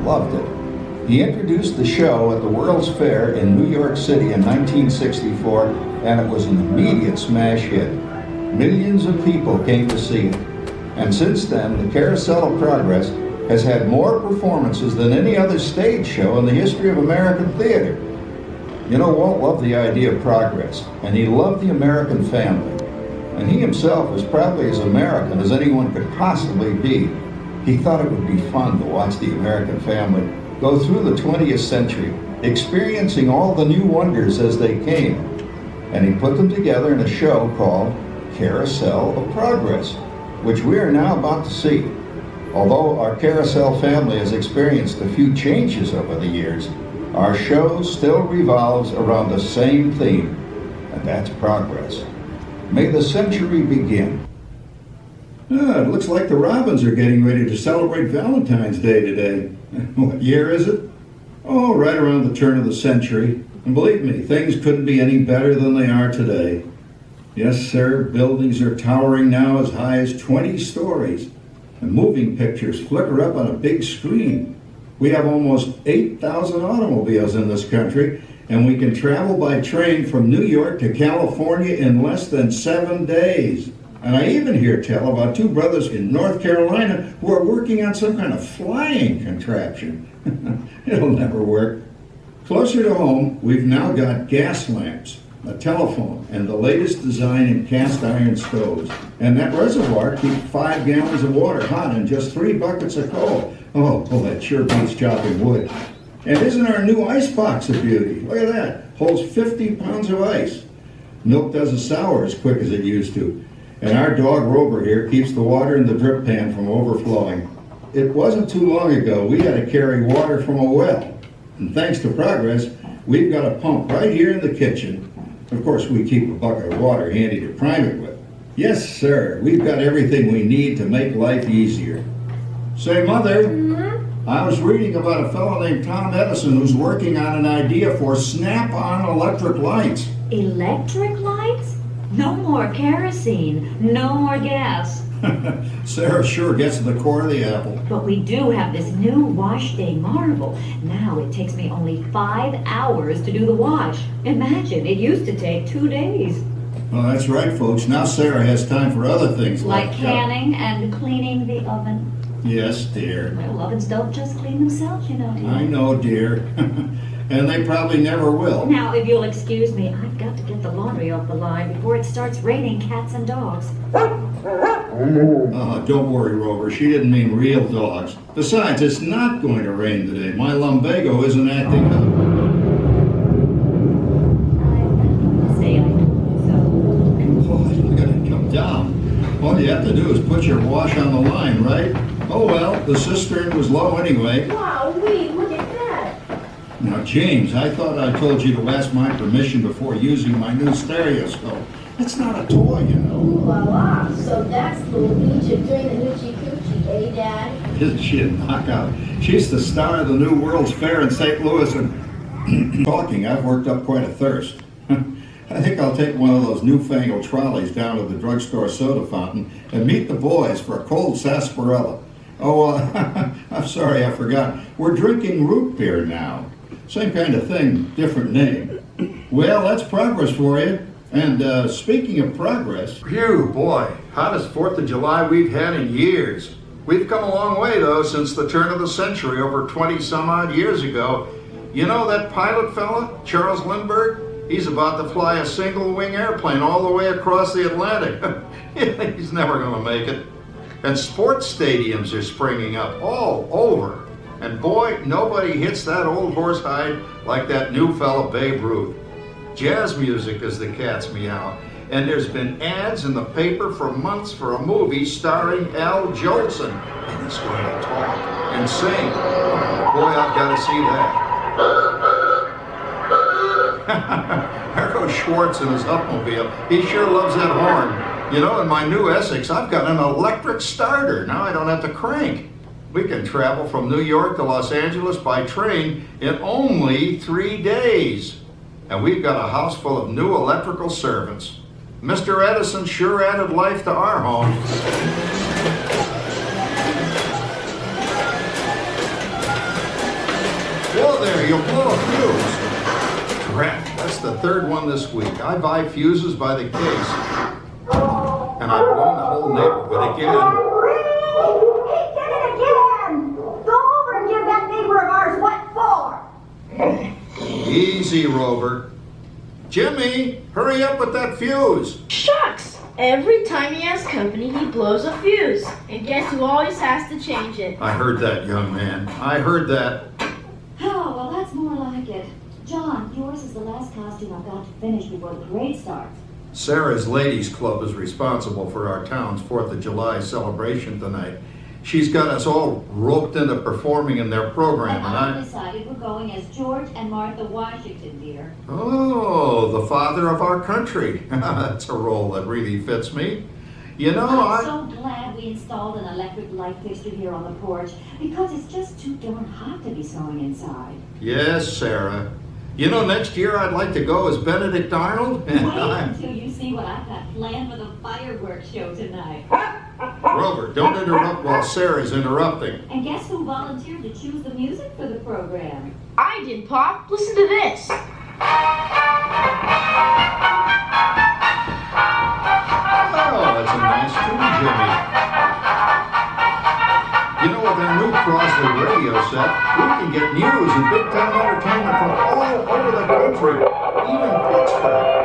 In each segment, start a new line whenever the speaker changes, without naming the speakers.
loved it. He introduced the show at the World's Fair in New York City in 1964, and it was an immediate smash hit. Millions of people came to see it. And since then, the Carousel of Progress has had more performances than any other stage show in the history of American theater. You know, Walt loved the idea of progress, and he loved the American family. And he himself was probably as American as anyone could possibly be. He thought it would be fun to watch the American family go through the 20th century, experiencing all the new wonders as they came. And he put them together in a show called Carousel of Progress, which we are now about to see. Although our Carousel family has experienced a few changes over the years, our show still revolves around the same theme, and that's progress. May the century begin. It looks like the Robins are getting ready to celebrate Valentine's Day today. What year is it? Oh, right around the turn of the century. And believe me, things couldn't be any better than they are today. Yes, sir, buildings are towering now as high as 20 stories. And moving pictures flicker up on a big screen. We have almost 8,000 automobiles in this country, and we can travel by train from New York to California in less than 7 days. And I even hear tell about two brothers in North Carolina who are working on some kind of flying contraption. It'll never work. Closer to home, we've now got gas lamps, a telephone, and the latest design in cast iron stoves. And that reservoir keeps 5 gallons of water hot in just 3 buckets of coal. Oh, that sure beats chopping wood. And isn't our new ice box a beauty? Look at that. Holds 50 pounds of ice. Milk doesn't sour as quick as it used to. And our dog Rover here keeps the water in the drip pan from overflowing. It wasn't too long ago we had to carry water from a well. And thanks to progress, we've got a pump right here in the kitchen. Of course, we keep a bucket of water handy to prime it with. Yes, sir, we've got everything we need to make life easier. Say, Mother, I was reading about a fellow named Tom Edison who's working on an idea for snap-on electric lights.
Electric lights? No more kerosene, no more gas.
Sarah sure gets to the core of the apple.
But we do have this new wash day marvel. Now it takes me only 5 hours to do the wash. Imagine, it used to take 2 days.
Well, that's right, folks. Now Sarah has time for other things
like canning and cleaning the oven.
Yes, dear.
Well, ovens don't just clean themselves, you know, dear.
I know, dear. And they probably never will.
Now, if you'll excuse me, I've got to get the laundry off the line before it starts raining cats and dogs.
Don't worry, Rover. She didn't mean real dogs. Besides, it's not going to rain today. My lumbago isn't acting up.
I say I told you so.
Oh, I gotta come down. All you have to do is put your wash on the line, right? Oh well, the cistern was low anyway.
Wow, look at that.
Now, James, I thought I told you to ask my permission before using my new stereoscope. It's not a toy, you know.
Ooh la la. So that's Luigi doing the Hoochie Coochie, eh, Dad?
Isn't she a knockout? She's the star of the new World's Fair in St. Louis, and talking, I've worked up quite a thirst. I think I'll take one of those newfangled trolleys down to the drugstore soda fountain and meet the boys for a cold sarsaparilla. Oh, I'm sorry, I forgot. We're drinking root beer now. Same kind of thing, different name. Well, that's progress for you. And speaking of progress... Phew, boy, hottest 4th of July we've had in years. We've come a long way, though, since the turn of the century, over 20-some-odd years ago. You know that pilot fella, Charles Lindbergh? He's about to fly a single-wing airplane all the way across the Atlantic. He's never going to make it. And sports stadiums are springing up all over. And boy, nobody hits that old horse hide like that new fella Babe Ruth. Jazz music as the cat's meow. And there's been ads in the paper for months for a movie starring Al Jolson. And he's going to talk and sing. Boy, I've got to see that. There goes Schwartz in his Upmobile. He sure loves that horn. You know, in my new Essex, I've got an electric starter. Now I don't have to crank. We can travel from New York to Los Angeles by train in only 3 days. And we've got a house full of new electrical servants. Mr. Edison sure added life to our home. There, you'll blow a fuse. Crap, that's the third one this week. I buy fuses by the case. And I've blown the whole neighborhood again.
He did it again! Go over and give that neighbor of ours what for!
Easy, Rover. Jimmy, hurry up with that fuse.
Shucks! Every time he has company, he blows a fuse. And guess who always has to change it?
I heard that, young man. I heard that.
Oh, well, that's more like it. John, yours is the last costume I've got to finish before the parade starts.
Sarah's Ladies Club is responsible for our town's 4th of July celebration tonight. She's got us all roped into performing in their program, and
I decided we're going as George and Martha Washington, dear.
Oh, the father of our country. That's a role that really fits me. You know,
I'm so glad we installed an electric light fixture here on the porch, because it's just too darn hot to be sewing inside.
Yes, Sarah. You know, next year I'd like to go as Benedict Arnold.
Wait until you see what I've got planned for the fireworks show tonight.
Rover, don't interrupt while Sarah's interrupting.
And guess who volunteered to choose the music for the program?
I did, Pop. Listen to this.
Oh, that's a nice tune, Jimmy. You know, with our new Crosley radio set, we can get news and big-time entertainment from all over the country, even Pittsburgh.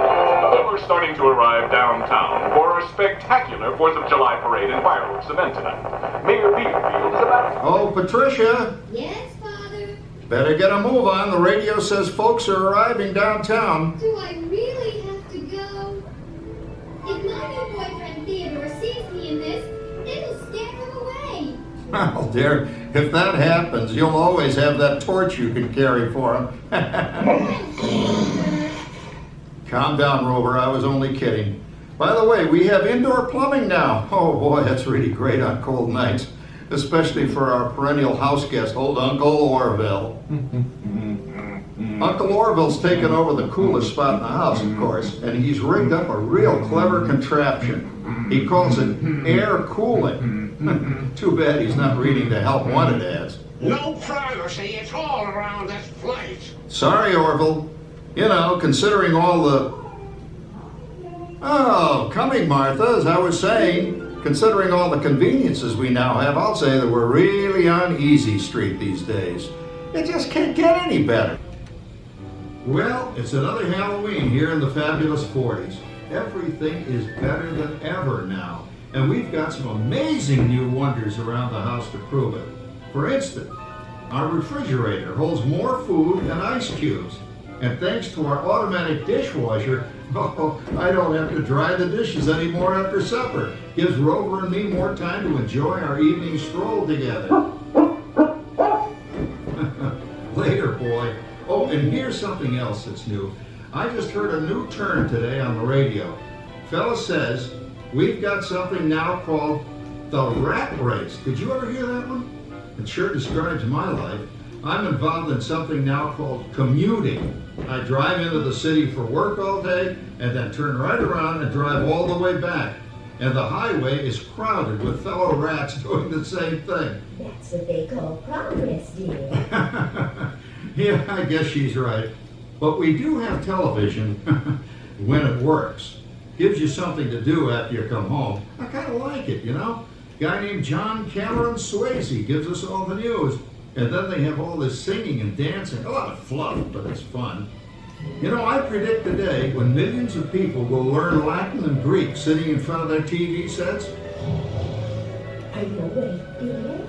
We're starting to arrive downtown for a spectacular 4th of July parade and fireworks event tonight. Mayor Beaverfield is about...
Oh, Patricia,
Yes, Father?
better get a move on. The radio says folks are arriving downtown.
Do I really have to go? If my new boyfriend Theodore sees me in this, it'll scare him away.
Well, dear, if that happens, you'll always have that torch you can carry for him. Calm down, Rover. I was only kidding. By the way, we have indoor plumbing now. Oh, boy, that's really great on cold nights, especially for our perennial house guest, old Uncle Orville. Uncle Orville's taken over the coolest spot in the house, of course, and he's rigged up a real clever contraption. He calls it air cooling. Too bad he's not reading the help wanted ads.
No privacy at all around this place.
Sorry, Orville. You know, considering all the... Oh, coming, Martha, as I was saying, considering all the conveniences we now have, I'll say that we're really on easy street these days. It just can't get any better. Well, it's another Halloween here in the fabulous 40s. Everything is better than ever now. And we've got some amazing new wonders around the house to prove it. For instance, our refrigerator holds more food than ice cubes. And thanks to our automatic dishwasher, oh, I don't have to dry the dishes anymore after supper. Gives Rover and me more time to enjoy our evening stroll together. Later, boy. Oh, and here's something else that's new. I just heard a new term today on the radio. Fella says, we've got something now called the rat race. Did you ever hear that one? It sure describes my life. I'm involved in something now called commuting. I drive into the city for work all day and then turn right around and drive all the way back. And the highway is crowded with fellow rats doing the same thing.
That's what they call progress, dear.
Yeah, I guess she's right. But we do have television when it works. Gives you something to do after you come home. I kind of like it, you know? Guy named John Cameron Swayze gives us all the news. And then they have all this singing and dancing. A lot of fluff, but it's fun. You know, I predict the day when millions of people will learn Latin and Greek sitting in front of their TV sets.
Are you awake, dear?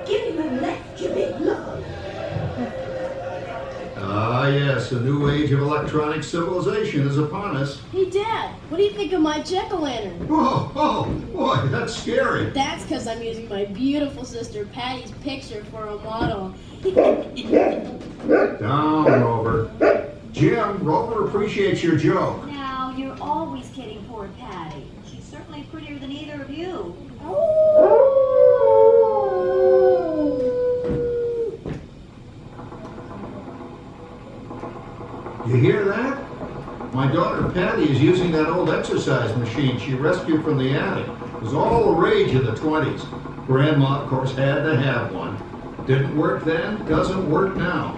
Give him a left, you big love.
Ah, yes, a new age of electronic civilization is upon us.
Hey, Dad, what do you think of my jack-o'-lantern?
Oh, boy, that's scary.
That's because I'm using my beautiful sister Patty's picture for a model.
Down, Rover. Jim, Rover appreciates your joke.
Now, you're always kidding poor Patty. She's certainly prettier than either of you.
You hear that? My daughter Patty is using that old exercise machine she rescued from the attic. It was all the rage in the 20s. Grandma, of course, had to have one. Didn't work then, doesn't work now.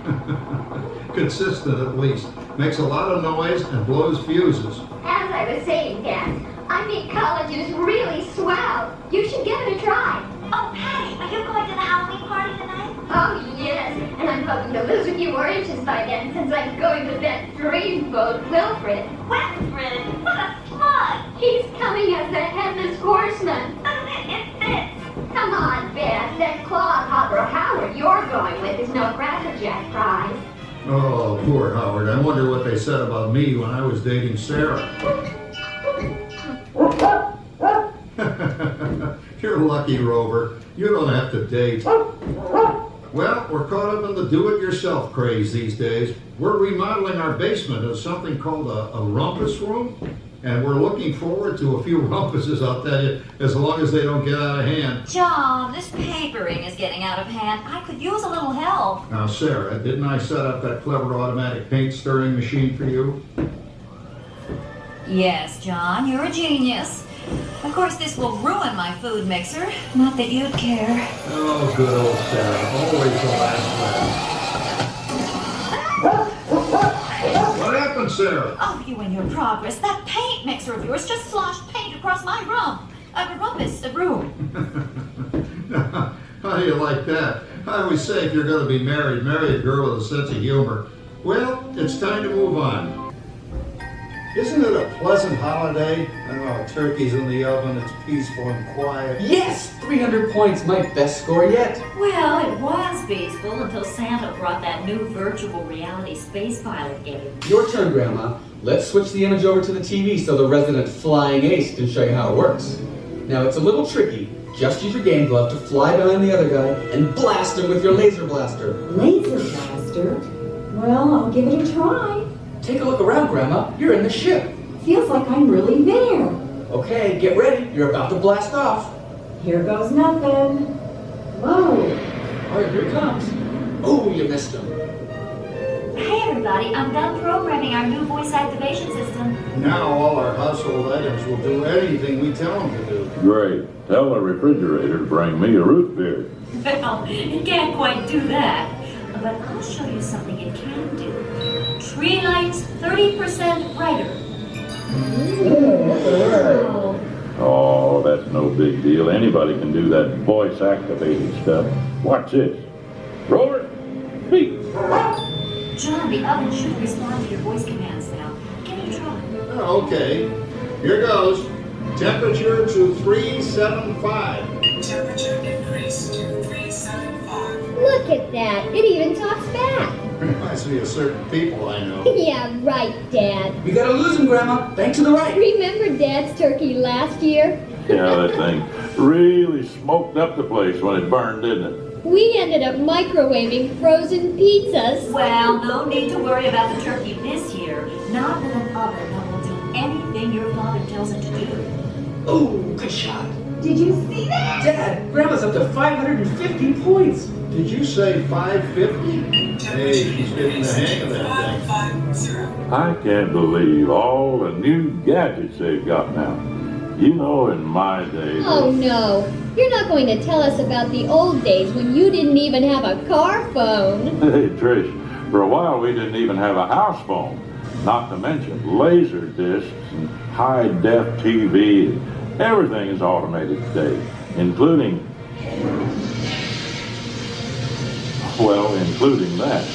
Consistent at least. Makes a lot of noise and blows fuses.
As I was saying, Dad, I think college is really swell. You should give it a try.
Oh, Patty, are you going to the Halloween party tonight?
Oh, yes, and I'm hoping to lose a few more inches by then since I'm going with that dreamboat Wilfred.
Wilfred, what a smug!
He's coming as the headless horseman.
Doesn't it fit?
Come on, Beth. That clodhopper Howard you're going with is no Crackerjack prize.
Oh, poor Howard. I wonder what they said about me when I was dating Sarah. You're lucky, Rover. You don't have to date. Well, we're caught up in the do-it-yourself craze these days. We're remodeling our basement as something called a rumpus room, and we're looking forward to a few rumpuses, I'll tell you, as long as they don't get out of hand.
John, this papering is getting out of hand. I could use a little help.
Now, Sarah, didn't I set up that clever automatic paint stirring machine for you?
Yes, John, you're a genius. Of course, this will ruin my food mixer. Not that you'd care.
Oh, good old Sarah. Always the last one. What happened, Sarah?
Oh, you and your progress. That paint mixer of yours just sloshed paint across my room. A room.
How do you like that? I always say if you're going to be married, marry a girl with a sense of humor. Well, it's time to move on. Isn't it a pleasant holiday? Oh, turkey's in the oven, it's peaceful and quiet.
Yes! 300 points, my best score yet.
Well, it was peaceful until Santa brought that new virtual reality space pilot game.
Your turn, Grandma. Let's switch the image over to the TV so the resident flying ace can show you how it works. Now, it's a little tricky. Just use your game glove to fly behind the other guy and blast him with your laser blaster.
Laser blaster? Well, I'll give it a try.
Take a look around, Grandma. You're in the ship.
Feels like I'm really there.
Okay, get ready. You're about to blast off.
Here goes nothing. Whoa.
All right, here it comes. Oh, you missed him.
Hey, everybody, I'm done programming our new voice activation system.
Now all our household items will do anything we tell them to do.
Great. Tell the refrigerator to bring me a root beer.
Well, it can't quite do that. But I'll show you something it can do. Tree lights 30% brighter.
Oh, that's no big deal. Anybody can do that voice-activated stuff. Watch this. Rover, speak.
John, the oven should respond to your voice commands now. Can you try?
Oh, okay. Here goes. Temperature to 375.
Temperature increase to 375.
Look at that. It even talks back.
Reminds me of certain people I know.
Yeah, right, Dad.
We gotta lose him, Grandma. Bank to the right.
Remember Dad's turkey last year?
Yeah, that thing really smoked up the place when it burned, didn't it?
We ended up microwaving frozen pizzas.
Well, no need to worry about the turkey this year. Not with an oven that will do anything your father tells it to do.
Oh, good shot.
Did you see that?
Dad, Grandma's up to 550 points.
Did you say 550? Hey, she's getting the hang of that thing.
550.
I can't believe all the new gadgets they've got now. You know, in my day...
Oh no, you're not going to tell us about the old days when you didn't even have a car phone.
Hey, Trish, for a while we didn't even have a house phone. Not to mention laser discs and high-def TV. Everything is automated today, including... Well, including that.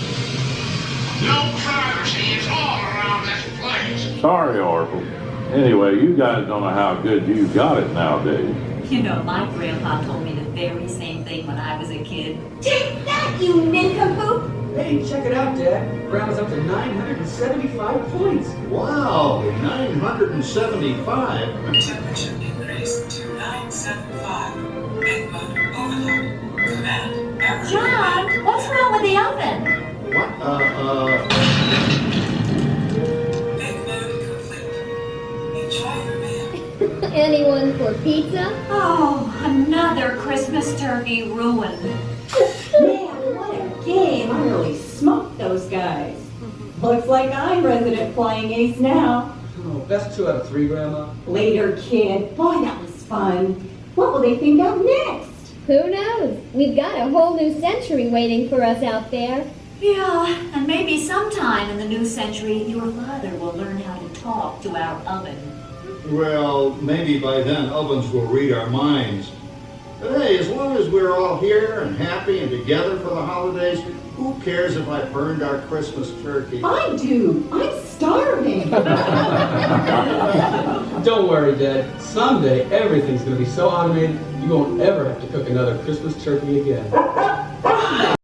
No privacy. It's all around this place.
Sorry, Oracle. Anyway, you guys don't know how good you've got it nowadays.
You know, my grandpa told me the very same thing when I was a kid.
Take that, you nincompoop!
Hey, check it out, Dad. Grandma's up to 975 points.
Wow, 975.
Temperature increase to 975. Make mode overload. Command error.
John, what's wrong with the oven?
What?
Make mode complete. Enjoy your meal.
Anyone for pizza?
Oh, another Christmas turkey ruined.
Man, what a game! I really smoked those guys. Looks like I'm resident flying ace now.
Oh, best 2 out of 3, Grandma.
Later, kid. Boy, that was fun. What will they think of next?
Who knows? We've got a whole new century waiting for us out there.
Yeah, and maybe sometime in the new century, your father will learn how to talk to our oven.
Well, maybe by then ovens will read our minds. But hey, as long as we're all here and happy and together for the holidays, who cares if I burned our Christmas turkey?
I do. I'm starving.
Don't worry, Dad. Someday, everything's going to be so automated, you won't ever have to cook another Christmas turkey again.